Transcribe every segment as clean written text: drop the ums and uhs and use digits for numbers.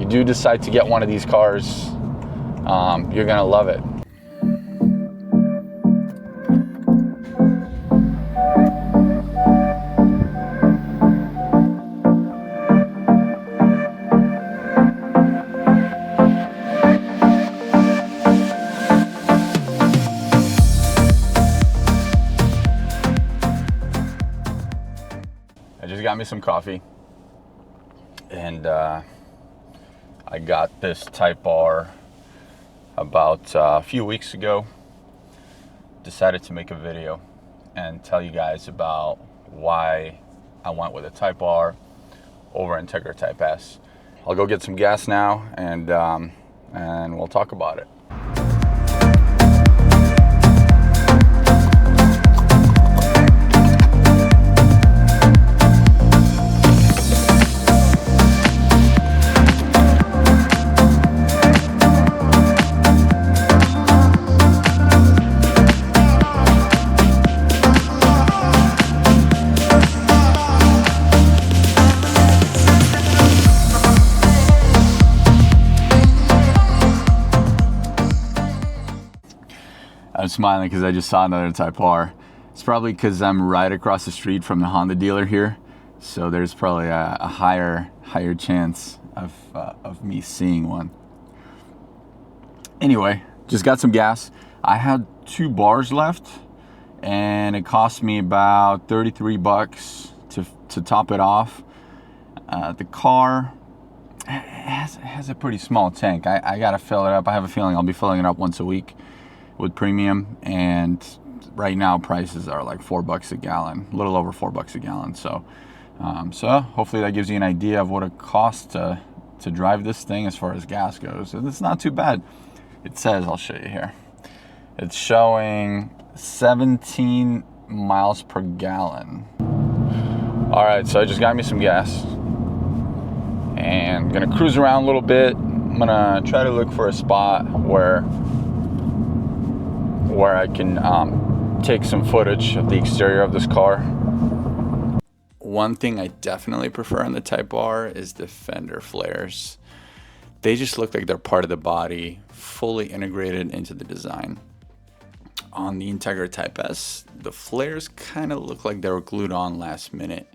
you do decide to get one of these cars, you're gonna love it. I just got me some coffee, and I got this Type R about a few weeks ago. Decided to make a video and tell you guys about why I went with a Type R over Integra Type S. I'll go get some gas now, and we'll talk about it. I'm smiling because I just saw another Type R. It's probably because I'm right across the street from the Honda dealer here, so there's probably a higher chance of me seeing one. Anyway, just got some gas. I had 2 bars left, and it cost me about 33 bucks to top it off. The car has a pretty small tank. I gotta fill it up. I have a feeling I'll be filling it up once a week with premium, and right now prices are like $4 a gallon, a little over $4 a gallon. So hopefully that gives you an idea of what it costs to drive this thing as far as gas goes. And it's not too bad. It says, I'll show you here, it's showing 17 miles per gallon. All right, so I just got me some gas and I'm gonna cruise around a little bit. I'm gonna try to look for a spot where I can take some footage of the exterior of this car. One thing I definitely prefer on the Type R is the fender flares. They just look like they're part of the body, fully integrated into the design. On the Integra Type S, the flares kind of look like they were glued on last minute.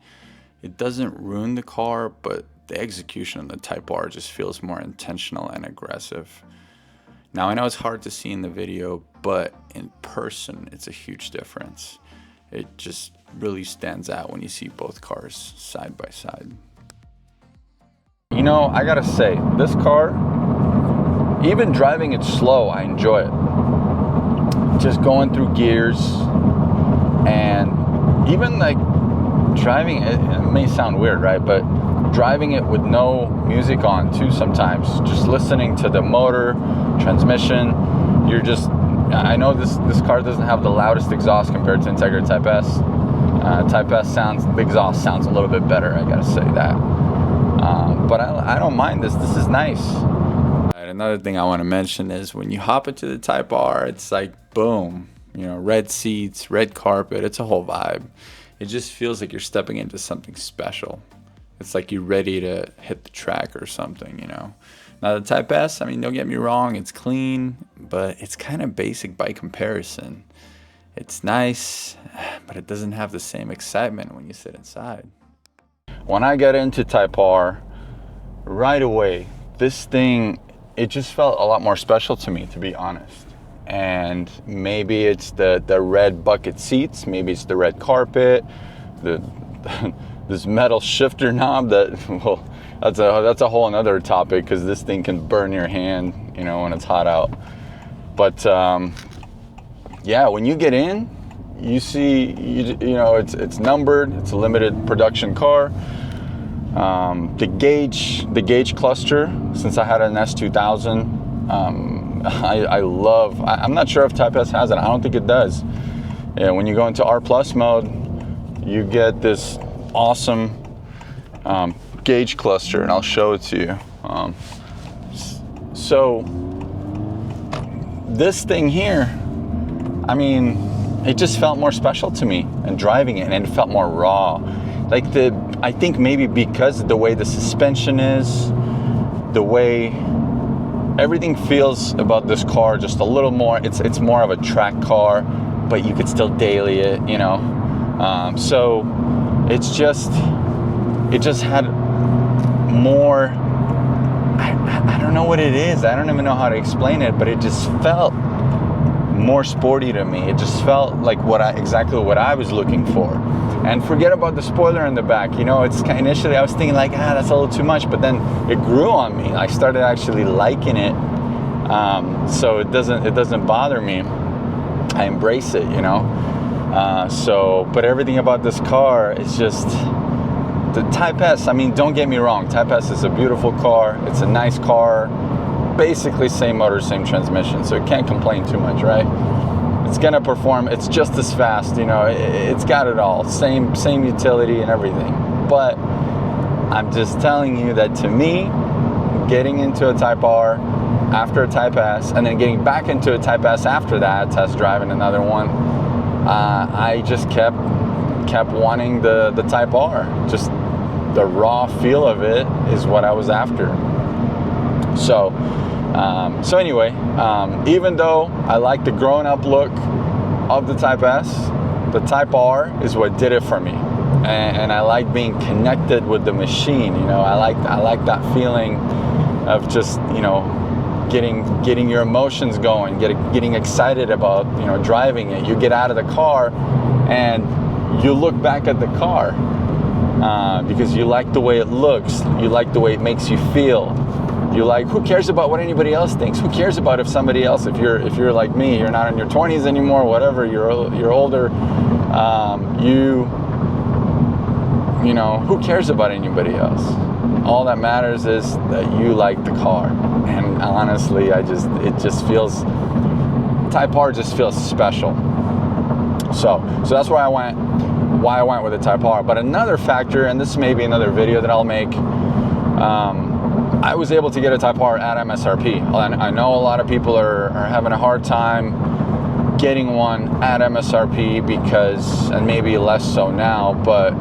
It doesn't ruin the car, but the execution on the Type R just feels more intentional and aggressive. Now, I know it's hard to see in the video, but in person, it's a huge difference. It just really stands out when you see both cars side by side. You know, I gotta say, this car, even driving it slow, I enjoy it. Just going through gears, and even like driving it, it may sound weird, right? But driving it with no music on too sometimes, just listening to the motor, transmission, you're just, I know this car doesn't have the loudest exhaust compared to Integra Type S. Type S the exhaust sounds a little bit better, I gotta say that. But I don't mind this is nice. Another thing I wanna mention is when you hop into the Type R, it's like, boom, you know, red seats, red carpet, it's a whole vibe. It just feels like you're stepping into something special. It's like you're ready to hit the track or something, you know. Now the Type S, I mean, don't get me wrong, it's clean, but it's kind of basic by comparison. It's nice, but it doesn't have the same excitement when you sit inside. When I got into Type R, right away, this thing, it just felt a lot more special to me, to be honest. And maybe it's the red bucket seats, maybe it's the red carpet, this metal shifter knob that, well, that's a whole another topic, because this thing can burn your hand, you know, when it's hot out. But yeah, when you get in, you see, you know, it's numbered, it's a limited production car. The gauge cluster, since I had an S2000, I love. I'm not sure if Type S has it. I don't think it does. Yeah, when you go into R+ mode, you get this awesome gauge cluster, and I'll show it to you. So this thing here, I mean, it just felt more special to me, and driving it, and it felt more raw. Like I think maybe because of the way the suspension is, the way everything feels about this car just a little more. It's more of a track car, but you could still daily it, you know. So it just had more. I don't know what it is. I don't even know how to explain it, but it just felt more sporty to me. It just felt like exactly what I was looking for. And forget about the spoiler in the back. You know, initially I was thinking like, that's a little too much, but then it grew on me. I started actually liking it. So it doesn't bother me. I embrace it, you know. But everything about this car is just the Type S. I mean, don't get me wrong. Type S is a beautiful car. It's a nice car. Basically same motor, same transmission. So it can't complain too much, right? It's gonna perform. It's just as fast, you know. It's got it all. Same utility and everything. But I'm just telling you that to me, getting into a Type R after a Type S, and then getting back into a Type S after that, test driving another one, I just kept wanting the Type R. Just the raw feel of it is what I was after. So anyway, even though I like the grown-up look of the Type S, the Type R is what did it for me. And I like being connected with the machine. You know, I like that feeling of just, you know, getting your emotions going, getting excited about, you know, driving it. You get out of the car and you look back at the car because you like the way it looks. You like the way it makes you feel. You like, who cares about what anybody else thinks? Who cares about if you're like me, you're not in your 20s anymore, whatever, you're older, you know, who cares about anybody else? All that matters is that you like the car. And honestly, it just feels, Type R just feels special. So that's why I went with the Type R. But another factor, and this may be another video that I'll make, I was able to get a Type R at MSRP. And I know a lot of people are having a hard time getting one at MSRP because, and maybe less so now, but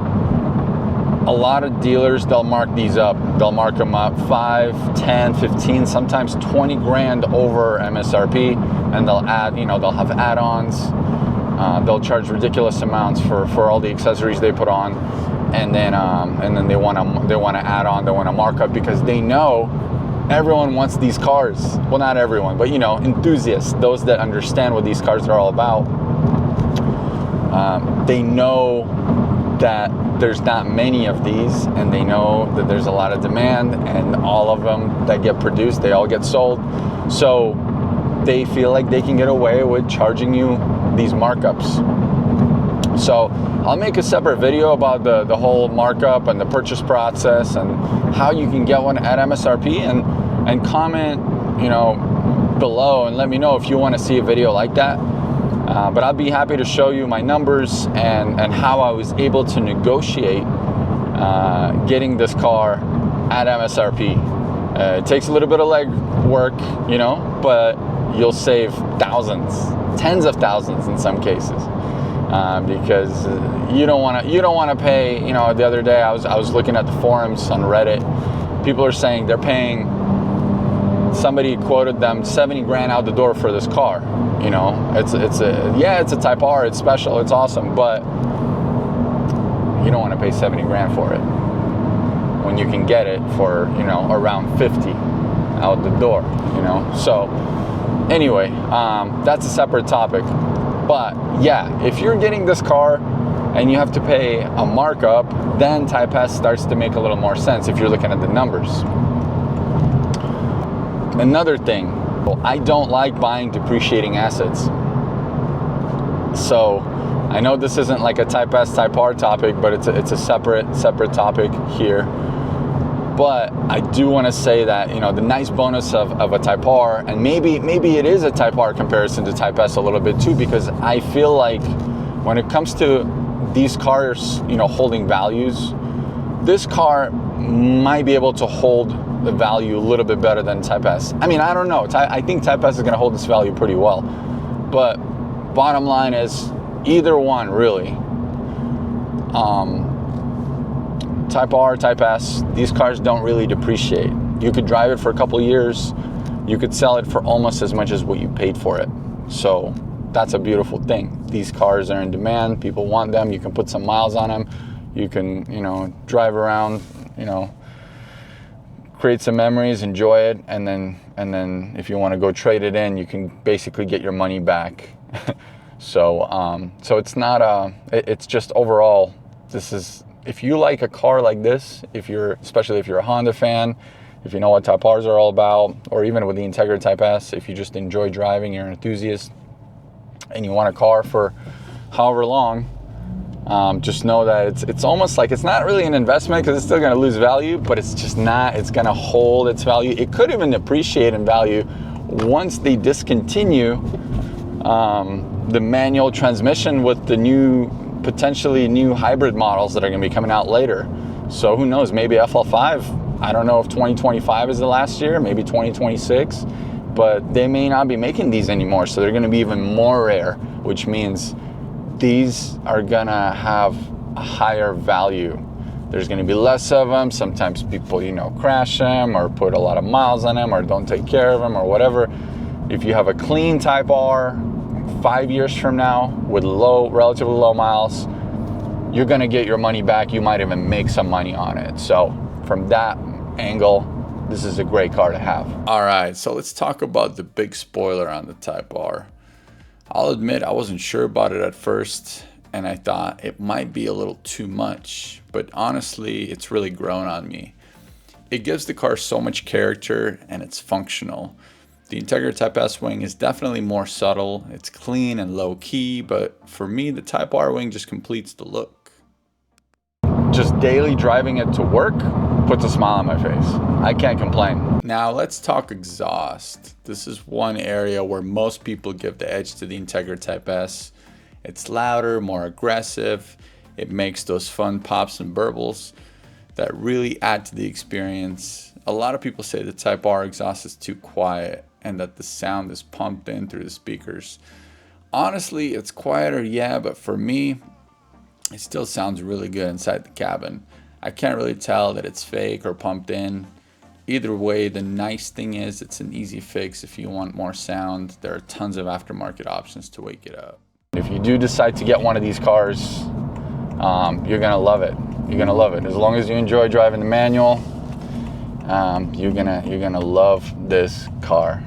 a lot of dealers, they'll mark these up. They'll mark them up 5, 10, 15, sometimes 20 grand over MSRP, and they'll add, you know, they'll have add-ons. They'll charge ridiculous amounts for all the accessories they put on, and then they want to add on, they want to mark up because they know everyone wants these cars. Well, not everyone, but you know, enthusiasts, those that understand what these cars are all about. They know that there's not many of these, and they know that there's a lot of demand, and all of them that get produced, they all get sold. So they feel like they can get away with charging you these markups. So I'll make a separate video about the whole markup and the purchase process and how you can get one at MSRP, and comment, you know, below and let me know if you want to see a video like that. But I'd be happy to show you my numbers and how I was able to negotiate getting this car at MSRP. It takes a little bit of leg work, you know, but you'll save thousands, tens of thousands in some cases, because you don't want to pay. You know, the other day I was looking at the forums on Reddit. People are saying they're paying. Somebody quoted them 70 grand out the door for this car. You know, it's a Type R, it's special, it's awesome, but you don't want to pay 70 grand for it when you can get it for, you know, around 50 out the door, you know. So anyway, that's a separate topic. But yeah, if you're getting this car and you have to pay a markup, then Type S starts to make a little more sense if you're looking at the numbers. Another thing, I don't like buying depreciating assets. So I know this isn't like a Type S, Type R topic, but it's a separate topic here. But I do want to say that, you know, the nice bonus of a Type R, and maybe it is a Type R comparison to Type S a little bit too, because I feel like when it comes to these cars, you know, holding values, this car might be able to hold the value a little bit better than Type S. I mean, I don't know. I think Type S is going to hold this value pretty well. But bottom line is, either one really. Type R, Type S, these cars don't really depreciate. You could drive it for a couple of years. You could sell it for almost as much as what you paid for it. So that's a beautiful thing. These cars are in demand. People want them. You can put some miles on them. You can, you know, drive around, you know, create some memories, enjoy it, and then if you want to go trade it in, you can basically get your money back. So it's not it's just overall, this is, if you like a car like this, especially if you're a Honda fan, if you know what Type Rs are all about, or even with the Integra Type S, if you just enjoy driving, you're an enthusiast, and you want a car for however long, just know that it's almost like, it's not really an investment because it's still going to lose value, but it's just not, it's going to hold its value. It could even appreciate in value once they discontinue the manual transmission with the potentially new hybrid models that are going to be coming out later. So who knows, maybe FL5, I don't know if 2025 is the last year, maybe 2026, but they may not be making these anymore, so they're going to be even more rare, which means these are gonna have a higher value. There's gonna be less of them. Sometimes people, you know, crash them or put a lot of miles on them or don't take care of them or whatever. If you have a clean Type R 5 years from now with relatively low miles, you're gonna get your money back. You might even make some money on it. So from that angle, this is a great car to have. All right, so let's talk about the big spoiler on the Type R. I'll admit I wasn't sure about it at first, and I thought it might be a little too much, but honestly, it's really grown on me. It gives the car so much character, and it's functional. The Integra Type S wing is definitely more subtle. It's clean and low key, but for me, the Type R wing just completes the look. Just daily driving it to work puts a smile on my face. I can't complain. Now let's talk exhaust. This is one area where most people give the edge to the Integra Type S. It's louder, more aggressive. It makes those fun pops and burbles that really add to the experience. A lot of people say the Type R exhaust is too quiet and that the sound is pumped in through the speakers. Honestly, it's quieter, yeah, but for me, it still sounds really good inside the cabin. I can't really tell that it's fake or pumped in. Either way, the nice thing is it's an easy fix if you want more sound. There are tons of aftermarket options to wake it up. If you do decide to get one of these cars, you're gonna love it. You're gonna love it. As long as you enjoy driving the manual, you're gonna love this car.